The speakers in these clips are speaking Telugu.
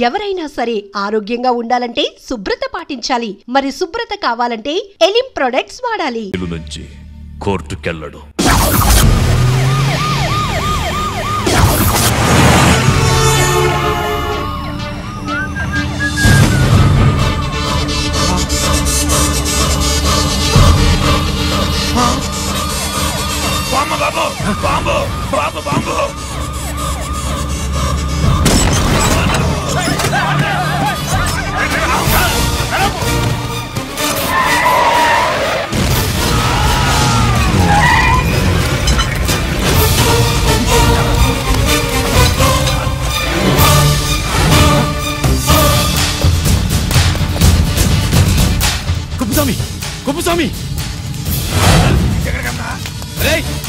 ఎవరైనా సరే ఆరోగ్యంగా ఉండాలంటే శుభ్రత పాటించాలి. మరి శుభ్రత కావాలంటే ఎలిం ప్రొడక్ట్స్ వాడాలి. నుంచి కోర్టుకెళ్ళడు. కుప్పస్వామి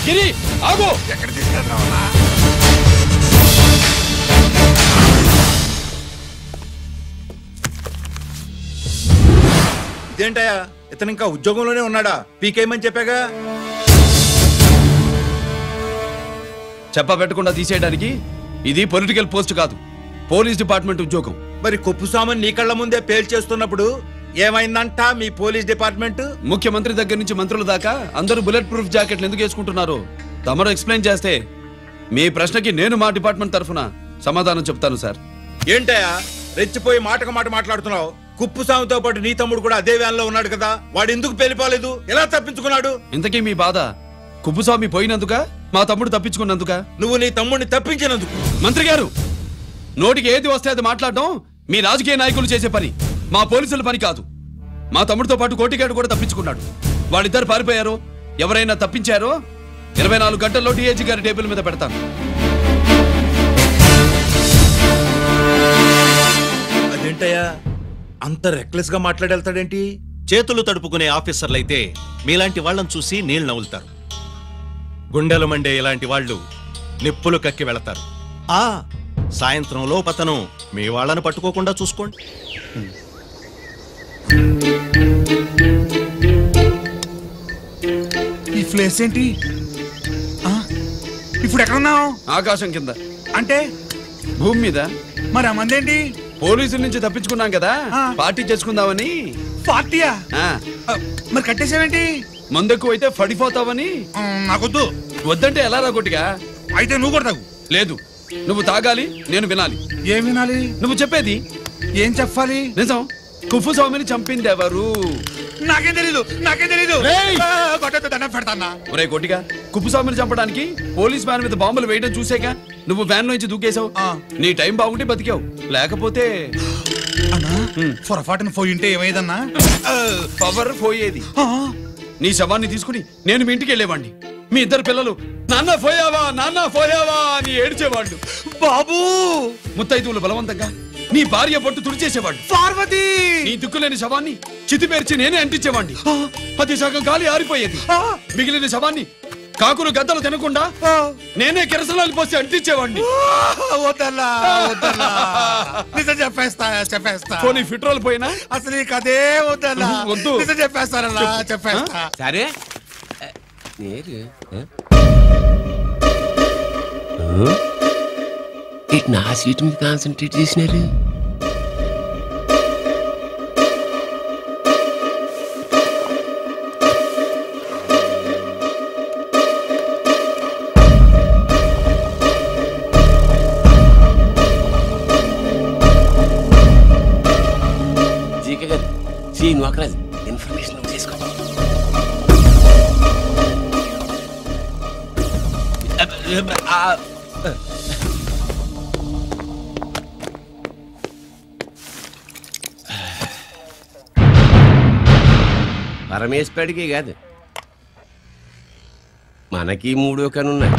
గిరి ఆగు. ఎక్కడ తీసుకెళ్తావన్నా? ఇదేంటయ్యా, ఇతను ఇంకా ఉద్యోగంలోనే ఉన్నాడా? పీకేయమని చెప్పాగా. చెప్ప పెట్టకుండా తీసేయడానికి ఇది పొలిటికల్ పోస్ట్ కాదు, పోలీస్ డిపార్ట్మెంట్ ఉద్యోగం. మరి కుప్పుస్వామిని నీ కళ్ళ ముందే పేల్చేస్తున్నప్పుడు ఏమైందంట మీ పోలీస్ డిపార్ట్మెంట్? ముఖ్యమంత్రి దగ్గర నుంచి మంత్రుల దాకా అందరూ బుల్లెట్ ప్రూఫ్ జాకెట్లు ఎందుకు వేసుకుంటున్నారు తమరు ఎక్స్ప్లెయిన్ చేస్తే మీ ప్రశ్నకి నేను మా డిపార్ట్మెంట్ తరఫున సమాధానం చెప్తాను సార్. ఏంటయ్యా రెచ్చిపోయి మాటకు మాట మాట్లాడుతున్నావు? కుప్పుస్వామితో పాటు నీ తమ్ముడు కూడా అదే వ్యాన్ లో ఉన్నాడు కదా, వాడు ఎందుకు పేలిపోలేదు? ఎలా తప్పించుకున్నాడు? ఇంతకీ మీ బాధ కుప్పుస్వామి పోయినందుక, మా తమ్ముడు తప్పించుకున్నందుక? నువ్వు నీ తమ్ముడిని తప్పించినందుకు. మంత్రి గారు, నోటికి ఏది వస్తే అది మాట్లాడడం మీ రాజకీయ నాయకులు చేసే పని, మా పోలీసుల పని కాదు. మా తమ్ముడితో పాటు కోటిగాడు కూడా తప్పించుకున్నాడు. వాళ్ళిద్దరు పారిపోయారు. ఎవరైనా తప్పించారో 24 గంటల్లో డిఐజీ గారి టేబుల్ మీద పెడతాను. అదేంటయ్యా అంత రెక్లెస్ గా మాట్లాడేళ్తాడేంటి? చేతులు తడుపుకునే ఆఫీసర్లైతే మీలాంటి వాళ్ళని చూసి నీళ్లు నవ్వులుతారు. గుండెలు మండే ఇలాంటి వాళ్ళు నిప్పులు కక్కి వెళతారు. సాయంత్రంలో పతను మీ వాళ్ళను పట్టుకోకుండా చూసుకోండి. ఈ ప్లేస్ ఏంటి? ఇప్పుడు ఎక్కడున్నావు? ఆకాశం కింద. అంటే భూమి మీద. మరి ఆ మందేంటి? పోలీసుల నుంచి తప్పించుకున్నాం కదా, పార్టీ చేసుకుందామని. పార్టీయా? మరి కట్టేసావేంటి? మందెక్కువ అయితే పడిపోతావని. నాకొద్దు. వద్దంటే ఎలా రా కొట్టిగా? అయితే నువ్వు కూడా తాగు. లేదు, నువ్వు తాగాలి, నేను వినాలి. ఏం వినాలి? నువ్వు చెప్పేది. ఏం చెప్పాలి? నిజం. కుప్పుస్వామిని చంపింది ఎవరు? నాకేం తెలీదు, నాకేం తెలీదు. దండం పెడతానా? ఒరే కొట్టిగా, కుప్పుస్వామిని చంపడానికి పోలీస్ వ్యాన్ మీద బాంబులు వేయడం చూసాక నువ్వు వ్యాన్ నుంచి దూకేశావు. నీ టైం బాగుంటే బతికావు, లేకపోతే పొరపాటున పోయింటే ఏమైందన్నా? పవర్ పోయేది. నీ శవాన్ని తీసుకుని నేను మీ ఇంటికి వెళ్ళేవాడిని. మీ ఇద్దరు పిల్లలు నాన్న పోయావా నాన్న పోయావా అని ఏడ్చేవాళ్ళు. బాబు ముత్తైదువులు బలవంతంగా నీ భార్య పట్టు తుడిచేసేవాడు. పార్వతి నీ దిక్కులేని శవాన్ని చితిపేర్చి నేనే అంటించేవాడిని. అది సగం గాలి ఆరిపోయేది. మిగిలిన శవాన్ని కాకులు గద్దలు తినకుండా నేనే కిరసనాలు పోసి అంటించేవాడిని. నిజం చెప్పేస్తా చెప్పేస్తా. పోనీ పెట్రోల్ పోయినా అసలు ఈ కథే వద్దన్నా. వద్దు. నిజం చెప్పేస్తానన్నా, చెప్పేస్తా. సరే నా సీటు మీద కాన్సన్ట్రేట్ చేసినారు. జీకే గారు, శ్రీ నోకరాజ్ ఇన్ఫర్మేషన్ చేసుకో. పరమేశ్వరుడికి కాదు, మనకి 3 కనున్నాయి.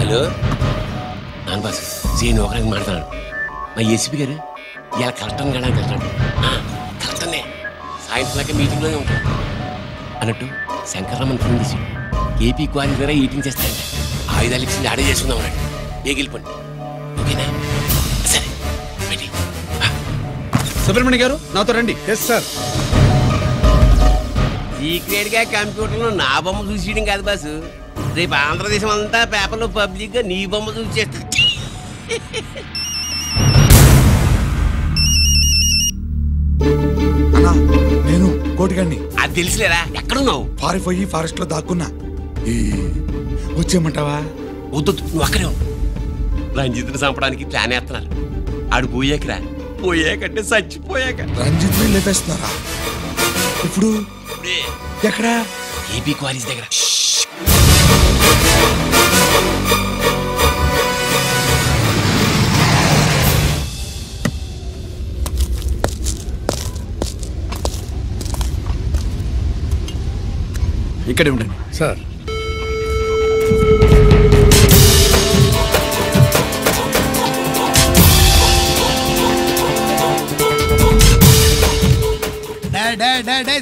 హలో నాన్న బాస్, సీన్ ఒకరికి మాట్లాడుతున్నాడు. మా ఏసీపీ గారు ఇలా కలెక్టర్ గడానికి వెళ్తాడు. కలెక్టర్నే సాయంత్రం దాకా మీటింగ్లోనే ఉంటాడు అన్నట్టు శంకర్రామన్ ఫోన్ చేసి ఏపీ క్వారీ ద్వారా ఈటింగ్ చేస్తాడంట. ఆయుధాలు ఇచ్చింది ఆడే చేసుకుందాం అన్నాడు. గెలిపోండి, ఓకేనా? సరే సుబ్రహ్మణ్య గారు నాతో రండి. Yes sir. సీక్రెట్ గా కంప్యూటర్లో నా బొమ్మ చూసేయడం కాదు బాసు, రేపు ఆంధ్రదేశం అంతా పేపర్లో పబ్లిక్ గా నీ బొమ్మ చూసేస్తా. నేను కోటిగాడిని. అది తెలుసులేరా, ఎక్కడున్నావు? పారిపోయి ఫారెస్ట్ లో దాక్కున్నా. వచ్చేయమంటావా? వద్దు, నువ్వు అక్కడే ఉన్నావు. రంజిత్ని చంపడానికి ప్లాన్ వేస్తున్నారు. ఆడు పోయాకరా, పోయాకంటే చచ్చిపోయాక. రంజిత్ లేపేస్తున్నారా? ఇప్పుడు ఇప్పుడే ఎక్కడా? ఏపీ క్వారీస్ దగ్గర. ఇక్కడే ఉండండి సార్.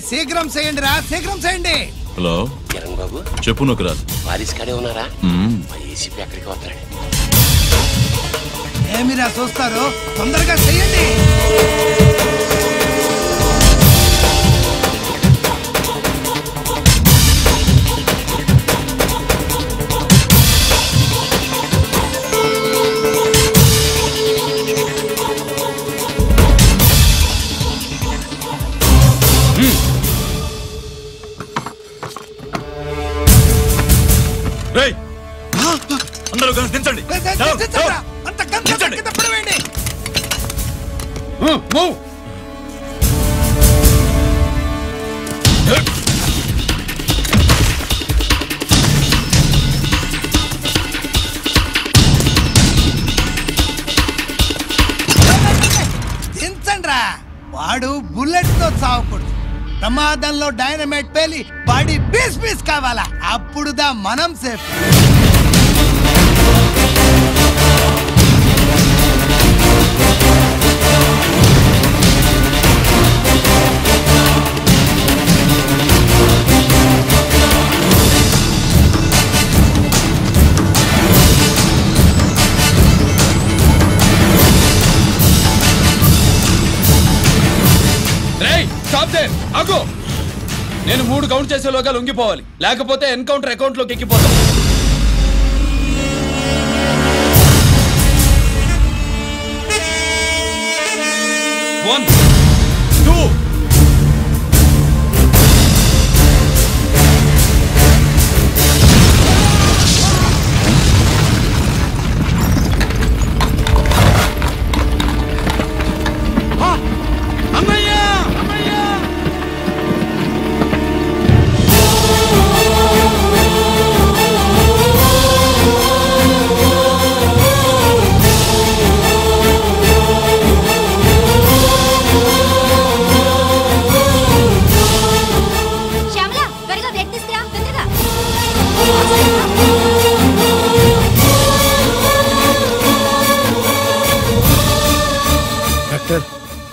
శీఘ్రం చేయండి రా, శీఘ్రం చేయండి. హలో కిరణ్ బాబు, చెప్పు. నొకరాజు వారిస్ కాడే ఉన్నారా? మా ఏసీపీ ఎక్కడికి వస్తాడు? ఏమిరా చూస్తారు, తొందరగా చెయ్యండి. అందరూ కలిసి దించండి. అంత కింద పడవేయండి. దించండ్రా. వాడు బుల్లెట్ తో చావకూడదు. ప్రమాదంలో డైనమైట్ పేలి బాడీ పీస్ పీస్ కావాలా, అప్పుడుదా మనం సేఫ్. నేను 3 కౌంట్ చేసేలోగా లొంగిపోవాలి, లేకపోతే ఎన్కౌంటర్ అకౌంట్ లోకి ఎక్కిపోతాం. 1 2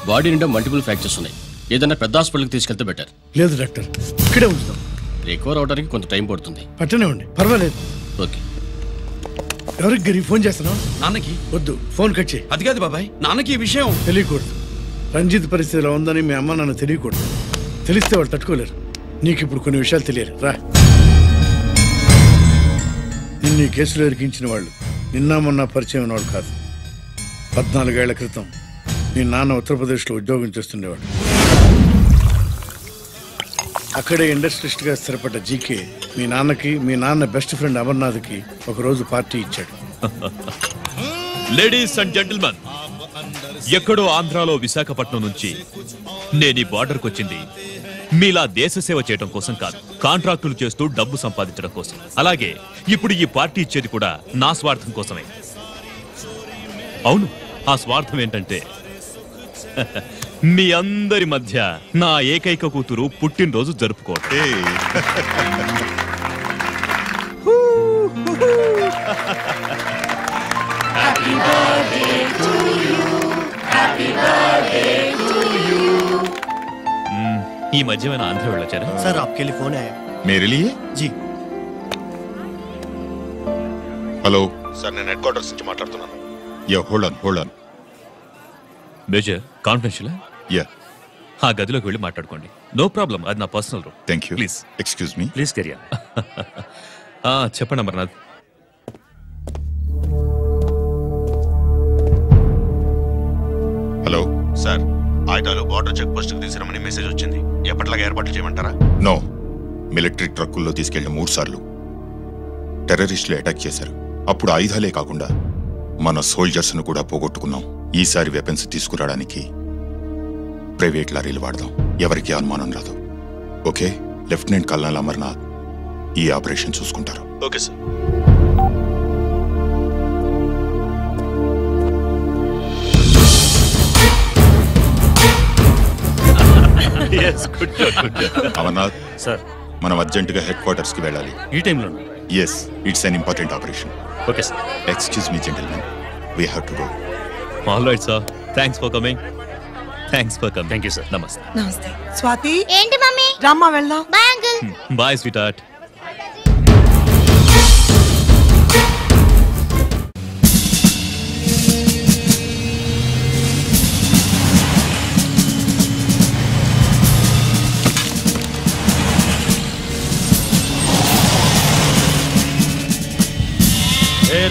బాడీ నిండా మల్టిపుల్ ఫ్రాక్చర్స్ ఉన్నాయి. ఏదైనా పెద్ద హాస్పిటల్కి తీసుకెళ్తే బెటర్. లేదు డాక్టర్, ఇక్కడే ఉంచుదాం. రికవర్ అవడానికి కొంత టైం పడుతుంది. పట్టనే ఉండి పర్వాలేదు. ఓకే. ఎవరికి గిరి ఫోన్ చేస్తున్నావు? నాన్నకి. వద్దు, ఫోన్ కట్ చేయి. అది కాదు బాబాయ్, నాన్నకి ఈ విషయం తెలియకూడదు. రంజిత్ పరిస్థితిలో ఉందని మీ అమ్మ నాన్న తెలియకూడదు. తెలిస్తే వాళ్ళు తట్టుకోలేరు. నీకు ఇప్పుడు కొన్ని విషయాలు తెలియాలి. రా. నిన్ను ఈ కేసులో ఇరికించిన వాళ్ళు నిన్న మొన్న పరిచయం ఉన్నవాడు కాదు. 14 ఏళ్ల క్రితం మీ నాన్న ఉత్తరప్రదేశ్లో ఉద్యోగం చేస్తుండేవాడు. అక్కడే ఇండస్ట్రియలిస్ట్గా స్థిరపడ్డ జీకే మీ నాన్నకి, మీ నాన్న బెస్ట్ ఫ్రెండ్ అమర్నాథ్కి ఒకరోజు పార్టీ ఇచ్చాడు. లేడీస్ అండ్ జెంటిల్మెన్, ఎక్కడో ఆంధ్రాలో విశాఖపట్నం నుంచి నేను ఈ బార్డర్కి వచ్చింది మీలా దేశ సేవ చేయడం కోసం కాదు, కాంట్రాక్టులు చేస్తూ డబ్బు సంపాదించడం కోసం. అలాగే ఇప్పుడు ఈ పార్టీ ఇచ్చేది కూడా నా స్వార్థం కోసమే. అవును, ఆ స్వార్థం ఏంటంటే మీ అందరి మధ్య నా ఏకైక కూతురు పుట్టినరోజు జరుపుకోవటం. ఈ మధ్యమైన ఆంధ్ర వెళ్ళొచ్చారా? सर आपके लिए फोन आया। मेरे लिए? जी। हेलो सर, నేను హెడ్ క్వార్టర్స్ నుంచి మాట్లాడుతున్నాను. Yeah, hold on. Major, confidential? Yeah. ఆ గదిలోకి వెళ్ళి మాట్లాడుకోండి. నో ప్రాబ్లం, అది నా personal room. Thank you. Please excuse me. Please కెరియా. చెప్పండి అమర్నాథ్. హలో సార్, ఆయుధాలు బార్డర్ చెక్ పోస్ట్ కు తీసుకురమని మెసేజ్ వచ్చింది. ఎప్పటిలాగా ఏర్పాట్లు చేయమంటారా? నో, మిలిటరీ ట్రక్కుల్లో తీసుకెళ్లిన 3 సార్లు టెర్రరిస్టులు అటాక్ చేశారు. అప్పుడు ఆయుధాలే కాకుండా మన సోల్జర్స్ ను కూడా పోగొట్టుకున్నాం. ఈసారి వెపన్స్ తీసుకురావడానికి ప్రైవేట్ లారీలు వాడదాం, ఎవరికి అనుమానం రాదు. ఓకే, లెఫ్టినెంట్ కల్నల్ అమర్నాథ్ ఈ ఆపరేషన్ చూసుకుంటారు. Okay sir. అమర్నాథ్ సార్, మనం అర్జెంటుగా హెడ్ క్వార్టర్స్ కి వెళ్ళాలి. ఈ టైంలో? Yes, it's an important operation. Okay sir. Excuse me gentlemen, we have to go. All right sir, thanks for coming. Thank you sir. నమస్తే. నమస్తే. స్వాతి, ఏంటి మమ్మీ? రమ్మా వెళ్దాం. Bye uncle. Bye sweetheart.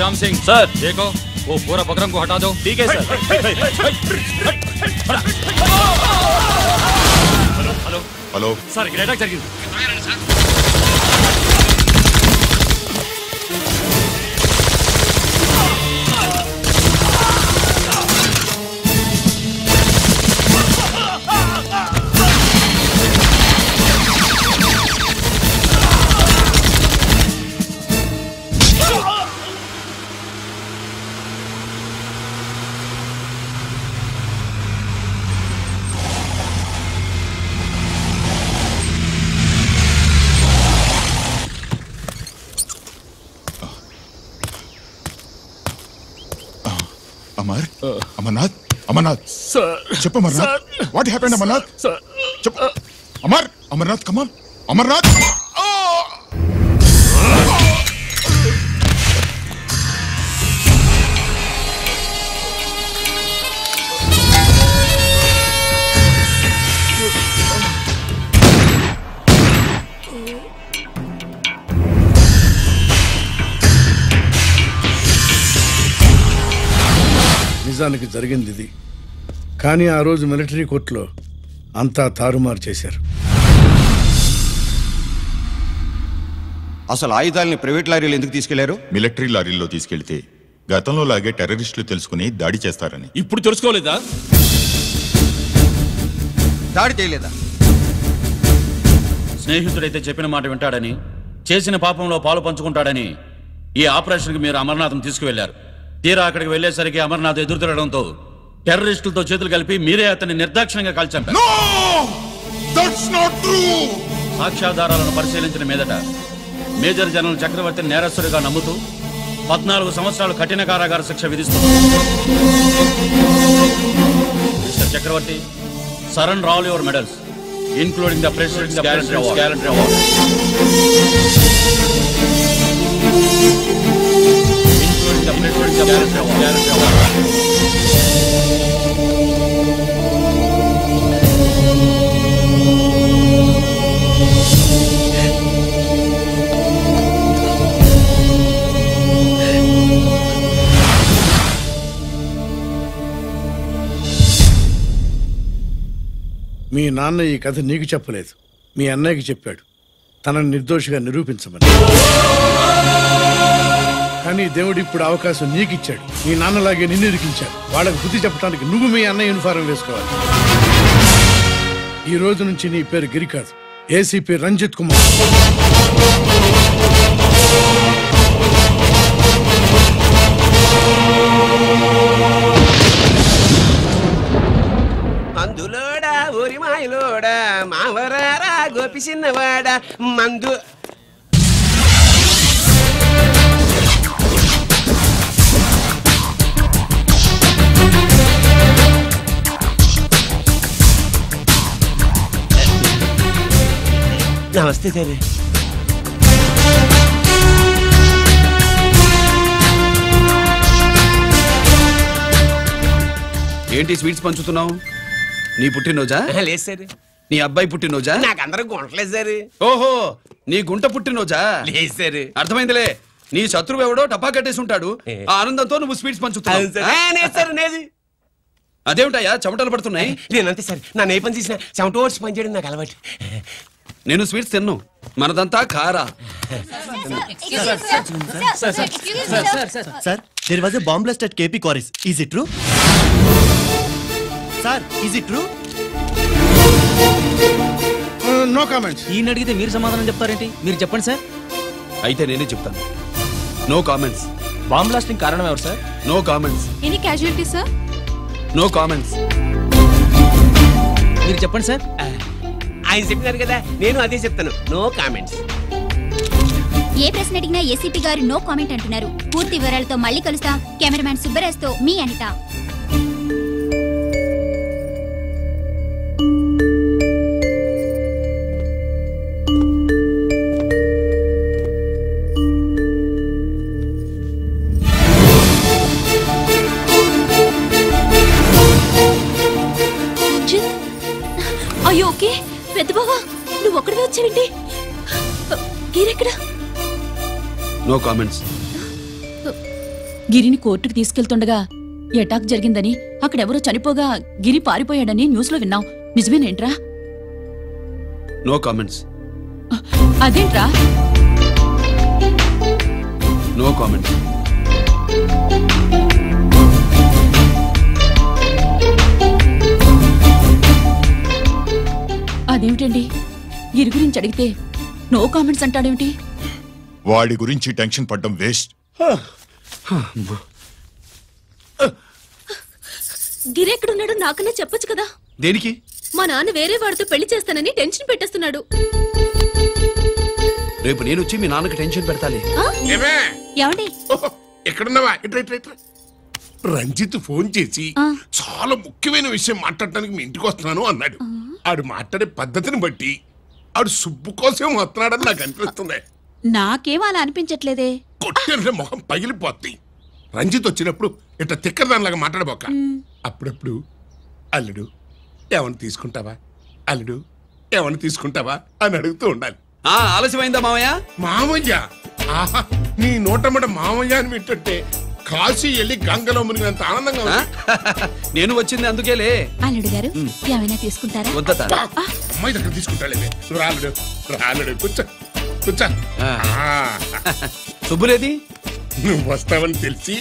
Ram Singh sir, देखो वो पूरा बकरम को हटा दो. ठीक है सर. హలో హలో సార్, ఇక్కడ అటాక్ జరిగింది. అమర్నాథ్, అమర్నాథ్ సార్, చెప్పు Amarnath, what happened Amarnath? Sir, చెప్పు అమర్నాథ్, కమాన్ అమర్నాథ్. నిజానికి జరిగింది ఇది, కానీ ఆ రోజు మిలిటరీ కోర్టులో అంతా తారుమారు చేశారు. అసలు ఆయుధాలని ప్రైవేట్ లారీలు ఎందుకు తీసుకెళ్లారు? మిలిటరీ లారీల్లో తీసుకెళ్తే గతంలో లాగే టెర్రరిస్టులు తెలుసుకుని దాడి చేస్తారని. ఇప్పుడు తెలుసుకోలేదా? దాడి చేయలేదా? స్నేహితుడైతే చెప్పిన మాట వింటాడని, చేసిన పాపంలో పాలు పంచుకుంటాడని ఈ ఆపరేషన్కి మీరు అమర్నాథ్ని తీసుకువెళ్లారు. తీరా అక్కడికి వెళ్లేసరికి అమర్నాథ్ ఎదురు తిరగడంతో టెర్రరిస్టులతో చేతులు కలిపి మీరే అతన్ని నిర్దాక్షిణ్యంగా కాల్చారు. సాక్ష్యాధారాలను పరిశీలించిన మీదట మేజర్ జనరల్ చక్రవర్తిని నేరస్తుడిగా నమ్ముతూ 14 సంవత్సరాలు కఠిన కారాగార శిక్ష విధిస్తున్నారు. Mister Chakravarthy, surrender all your medals including the President's Gallantry Award. Including the President's Gallantry Award. మీ నాన్న ఈ కథ నీకు చెప్పలేదు, మీ అన్నయ్యకి చెప్పాడు, తనని నిర్దోషిగా నిరూపించమని. కానీ దేవుడు ఇప్పుడు అవకాశం నీకు ఇచ్చాడు. మీ నాన్నలాగే నిన్ను ఇరికించాడు. వాళ్ళకు బుద్ధి చెప్పడానికి నువ్వు మీ అన్నయ్య యూనిఫారం వేసుకోవాలి. ఈ రోజు నుంచి నీ పేరు గిరి కాదు, ఏసీపీ రంజిత్ కుమార్. మందులోడా ఊరిమాయలోడా మావరారా గోపి చిన్నవాడా మందు. నమస్తే సార్. ఏంటి స్వీట్స్ పంచుతున్నావు? నీ పుట్టినరోజా? లేదు సార్. నీ అబ్బాయి పుట్టినరోజా? నాకు అందరూ గుంటలేదు సార్. ఓహో, నీ గుంట పుట్టినరోజా? లేదు సార్. అర్థమైందిలే. నీ శత్రువు ఎవడో టపా కట్టేసి ఉంటాడు. ఆ ఆనందంతో నువ్వు స్వీట్స్ పంచుతున్నావు. అదేమిటయ్యా చెమటలు పడుతున్నాయి? నేనంతే సార్, నన్ను ఏ పని చేసినా చెమట ఓడ్చి పని చేయడం నాకు అలవాటు. నేను స్వీట్స్ తిన్ను, మనదంతా కారా. Sir, there was a bomb blast at KP Quarries. Is it true? Sir, is it true? No comments. ఈయన అడిగితే మీరు సమాధానం చెప్తారేంటి? మీరు చెప్పండి సార్. అయితే నేనే చెప్తాను. No comments. బాంబ్ బ్లాస్టింగ్ కారణం ఎవరు సార్? No comments. Any casualty sir? No comments. మీరు చెప్పండి సార్. ఆయన చెప్పినారు కదా, నేను అదే చెప్తాను. No comments. ఏ ప్రశ్న అడిగినా ఏసీపీ గారు నో కామెంట్ అంటున్నారు. పూర్తి వివరాలతో మళ్ళీ కలుస్తా. కెమెరామ్యాన్ సుబ్బరాజ్తో మీ అనిత. అయ్యో ఓకే. పెద్ద బావా, నువ్వు ఒక్కడివే వచ్చావేంటి? గిరెక్కడ? No comments. గిరిని కోర్టుకు తీసుకెళ్తుండగా అటాక్ జరిగిందని, అక్కడెవరో చనిపోగా గిరి పారిపోయాడని న్యూస్ లో విన్నాం. నిజమేనేంట్రా? No comments. అదేంట్రా? No comments. అదేమిటండి, గిరి గురించి అడిగితే నో కామెంట్స్ అంటాడేమిటి? వాడి గురించి టెన్షన్ పడ్డం వేస్ట్. గిరి ఎక్కడున్నాడో నాకన్నా చెప్పొచ్చు కదా. దేనికి? మా నాన్న వేరే వాడితో పెళ్లి చేస్తానని టెన్షన్ పెట్టేస్తున్నాడు. రేపు నేను వచ్చి మీ నాన్నకి టెన్షన్ పెడతాలే. ఏమండి ఎక్కడున్నావా? రంజిత్ ఫోన్ చేసి చాలా ముఖ్యమైన విషయం మాట్లాడటానికి మీ ఇంటికి వస్తున్నాను అన్నాడు. ఆడు మాట్లాడే పద్ధతిని బట్టి ఆడు సుబ్బు కోసం వస్తున్నాడని నాకు అనిపిస్తుంది. నాకేం అలా అనిపించట్లేదే. కొట్టే మొహం పగిలిపోద్ది. రంజిత్ వచ్చినప్పుడు ఇట్లా తిక్కదానిలాగా మాట్లాడబోక. అప్పుడప్పుడు అల్లుడు ఏమన్నా తీసుకుంటావా, అల్లుడు ఏమన్నా తీసుకుంటావా అని అడుగుతూ ఉండాలి. ఆలస్యమైందా మామయ్య? మామయ్య? ఆహా, నీ నోటమ్మట మామయ్య అని వింటుంటే కాశీ వెళ్ళి గంగలో మునిగినంత ఆనందంగా ఉంది. నేను వచ్చింది అందుకేలే. అల్లుడు గారు ఏమైనా తీసుకుంటారా? అమ్మాయి దగ్గర తీసుకుంటాలే. రాలుడు రాలుడు, కూర్చో కూర్చో. శుభ్రేది? నువ్వు వస్తావని తెలిసి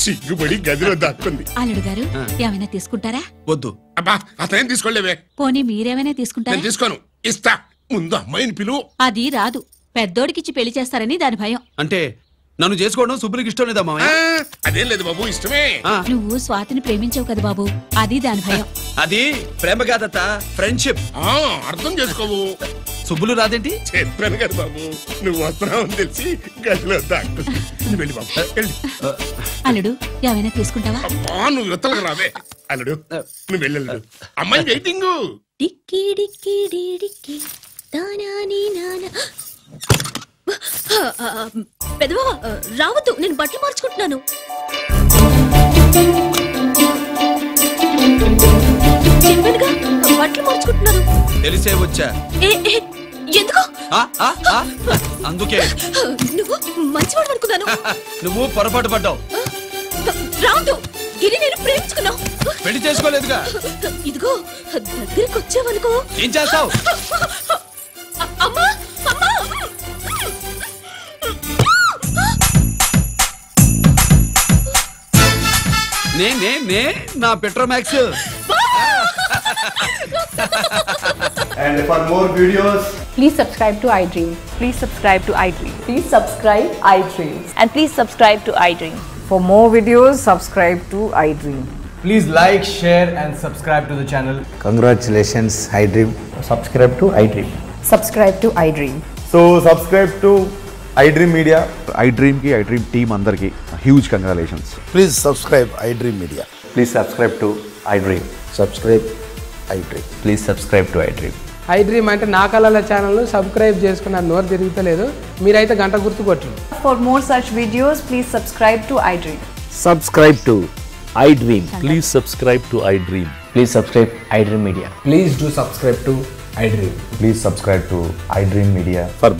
సిగ్గుపడి గదిలో దాక్కుంది. అల్లుడు గారు ఏమైనా తీసుకుంటారా? వద్దు. అబ్బా, అతనేం తీసుకోలేవే. పోనీ మీరేమైనా తీసుకుంటారా? నేను తీసుకోను, ఇస్తా. ముందు అమ్మాయిని పిలువు. అది రాదు. పెద్దోడికిచ్చి పెళ్లి చేస్తారని దాని భయం. అంటే నన్ను చేసుకోవడం శుభ్రికి ఇష్టం లేదా మామయ్య? అదేం లేదు బాబు, ఇష్టమే. నువ్వు స్వాతిని ప్రేమించావు కదా బాబు, అది దాని భయం. అది ప్రేమ కాదత్త, ఫ్రెండ్షిప్. అర్థం చేసుకోవు. సుబ్బులు రాదేంటి? చెప్పాను కదా బాబు, నువ్వు వస్తున్నావని తెలిసి గదిలో దాక్కుంది. నువ్వు వెళ్ళి బాబు, వెళ్ళి. అల్లుడు ఏమైనా తీసుకుంటావా? నువ్వు యువతలకు రావే. అల్లుడు నువ్వు వెళ్ళడు, అమ్మాయి వెయిటింగ్. డిక్కి డిక్కి డిక్కి దానాని నానా. పెద్దవా రావద్దు, నేను బట్టలు మార్చుకుంటున్నాను. చెప్పానుగా బట్టలు మార్చుకుంటున్నాను. తెలిసే వచ్చా. ఎందుకు? అందుకే. నువ్వు మంచివాడు అనుకున్నాను. నువ్వు పొరపాటు పడ్డావు. రావద్దు, గిరి నేను ప్రేమించుకున్నావు. పెళ్లి చేసుకోలేదుగా. ఇదిగో దగ్గరికి వచ్చావనుకో. ఏం చేస్తావు? అమ్మా అమ్మా. నే నా Petromax. And for more videos, please subscribe to iDream. Please subscribe to iDream. Please subscribe iDream. And please subscribe to iDream. For more videos, subscribe to iDream. Please like, share and subscribe to the channel. Congratulations, iDream. Subscribe to iDream. Subscribe to iDream. So subscribe to iDream Media. iDream ki iDream team andarki huge congratulations. Please subscribe iDream Media. Please subscribe to iDream. Subscribe iDream. Please subscribe to iDream. iDream అంటే నా కళల ఛానల్ సబ్స్క్రైబ్ చేసుకున్న నోరు తిరుగుతలేదు. మీరైతే గంట గుర్తు కొట్టండి. For more such videos, please subscribe to iDream. Subscribe to iDream. Please subscribe to iDream. Please subscribe iDream Media. Please do subscribe to iDream. Please subscribe to iDream Media. For